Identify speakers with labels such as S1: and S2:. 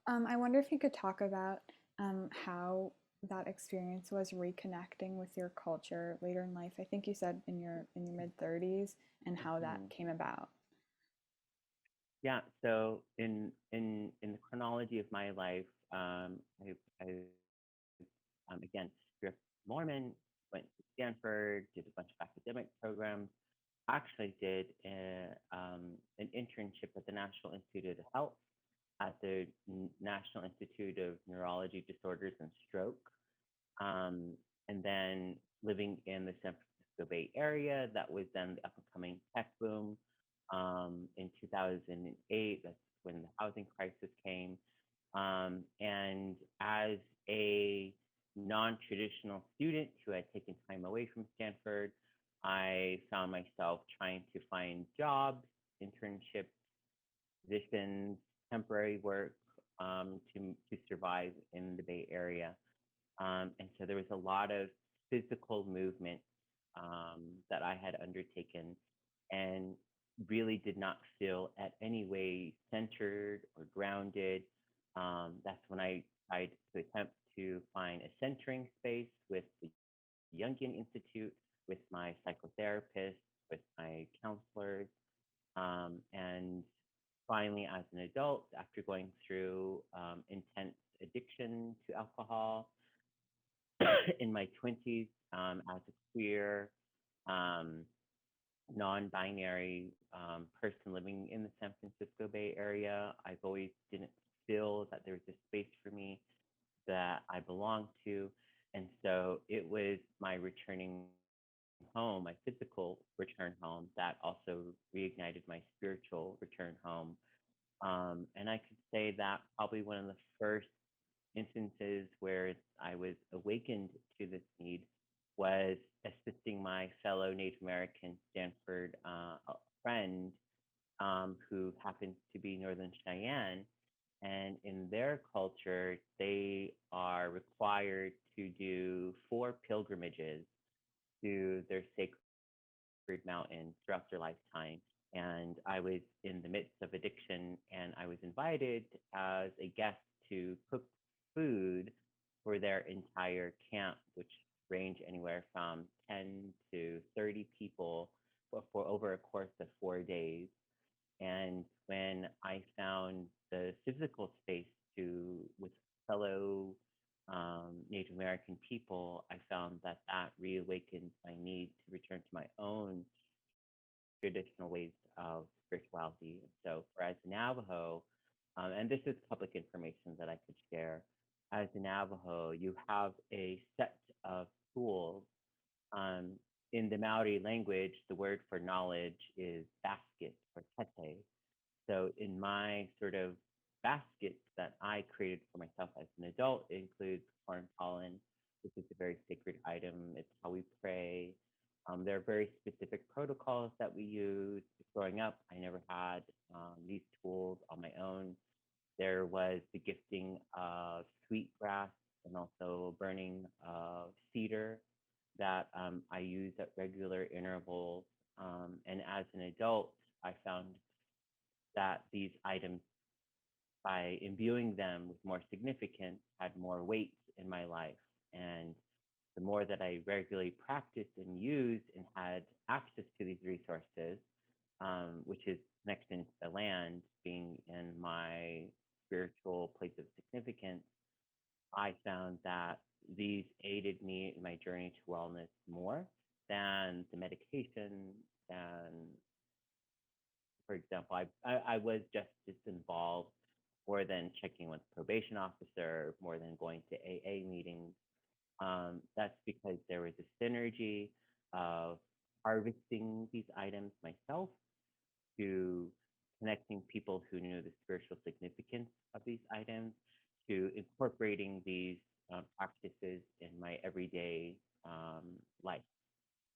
S1: I wonder if you could talk about how that experience was reconnecting with your culture later in life. I think you said in your mid 30s, and how that
S2: Mhm.
S1: came about.
S2: Yeah, so in the chronology of my life, I again grew up Mormon, went to Stanford, did a bunch of academic programs. Actually, did an internship at the National Institute of Health at the National Institute of Neurology Disorders and Stroke, um, and then living in the San Francisco Bay Area. That was then the up and coming tech boom. In 2008, that's when the housing crisis came. And as a non traditional student who had taken time away from Stanford, I found myself trying to find jobs, internships, positions, temporary work to survive in the Bay Area. And so there was a lot of physical movement that I had undertaken and really did not feel at any way centered or grounded. That's when I tried to attempt to find a centering space with the Jungian Institute, with my psychotherapist, with my counselors. And finally, as an adult, after going through intense addiction to alcohol, in my 20s, as a queer, um, non binary person living in the San Francisco Bay Area. I've always didn't feel that there was a space for me that I belonged to. And so it was my returning home, my physical return home, that also reignited my spiritual return home. And I could say that probably one of the first instances where I was awakened to this need was assisting my fellow Native American Stanford friend who happens to be Northern Cheyenne. And in their culture, they are required to do 4 pilgrimages to their sacred mountain throughout their lifetime. And I was in the midst of addiction, and I was invited as a guest to cook food for their entire camp, which range anywhere from 10 to 30 people for over a course of 4 days. And when I found the physical space to with fellow Native American people, I found that that reawakened my need to return to my own traditional ways of spirituality. And so, for as a Navajo, and this is public information that I could share, as a Navajo, you have a set of tools. um, in the Maori language, the word for knowledge is basket or tete. So in my sort of basket that I created for myself as an adult, it includes corn pollen, which is a very sacred item. It's how we pray. There are very specific protocols that we use. Growing up, I never had these tools on my own. There was the gifting of sweetgrass and also burning of cedar that I use at regular intervals. And as an adult, I found that these items, by imbuing them with more significance, had more weight in my life. And the more that I regularly practiced and used and had access to these resources, which is connection to the land, being in my spiritual place of significance, I found that these aided me in my journey to wellness more than the medication, than, for example, I was just as involved more than checking with the probation officer, more than going to AA meetings. That's because there was a synergy of harvesting these items myself to connecting people who knew the spiritual significance of these items to incorporating these practices in my everyday life.